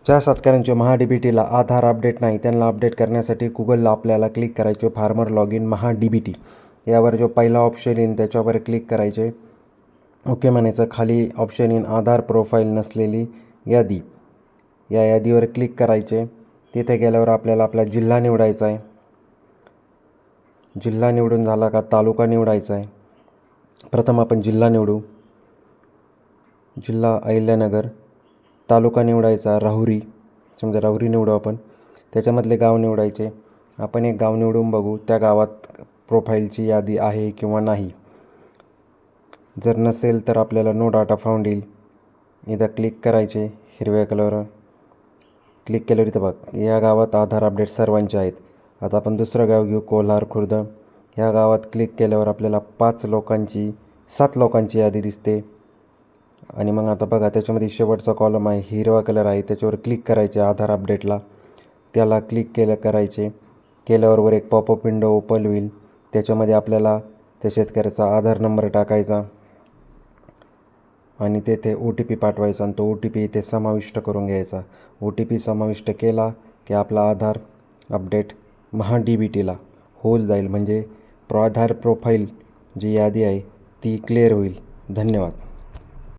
ज्या शेतकऱ्यांचे महा-डी-बी-टीला आधार अपडेट नाही त्यांना अपडेट करण्यासाठी गुगलला आपल्याला क्लिक करायचे फार्मर लॉग इन महा-डी-बी-टी यावर जो पहिला ऑप्शन येईल त्याच्यावर क्लिक करायचे. ओके म्हणायचं. खाली ऑप्शन येईल आधार प्रोफाईल नसलेली यादी, या यादीवर क्लिक करायचे. तिथे गेल्यावर आपल्याला आपला जिल्हा निवडायचा आहे. जिल्हा निवडून झाला का तालुका निवडायचा आहे. प्रथम आपण जिल्हा निवडू. जिल्हा अहिल्यानगर. तालुका निवडायचा राहुरी, समजा राहुरी निवडू आपण. त्याच्यामधले गाव निवडायचे. आपण एक गाव निवडून बघू त्या गावात प्रोफाईलची यादी आहे किंवा नाही. जर नसेल तर आपल्याला नो डाटा फाउंड येईल. इथं क्लिक करायचे. हिरव्या कलरवर क्लिक केल्यावर इथं बघ या गावात आधार अपडेट सर्वांचे आहेत. आता आपण दुसरं गाव घेऊ कोल्हार खुर्द. ह्या गावात क्लिक केल्यावर आपल्याला 7 लोकांची यादी दिसते. आणि मग आता बघा त्याच्यामध्ये शेवटचा कॉलम आहे, हिरवा कलर आहे, त्याच्यावर क्लिक करायचे आधार अपडेटला. त्याला क्लिक करायचे. केल्यावर वर एक पॉपअप विंडो ओपन होईल. त्याच्यामध्ये आपल्याला त्या शेतकऱ्याचा आधार नंबर टाकायचा आणि तेथे OTP पाठवायचा आणि तो OTP इथे समाविष्ट करून घ्यायचा. OTP समाविष्ट केला की आपला आधार अपडेट महा-डी-बी-टीला होऊन जाईल. म्हणजे आधार प्रोफाईल जी यादी आहे ती क्लिअर होईल. धन्यवाद.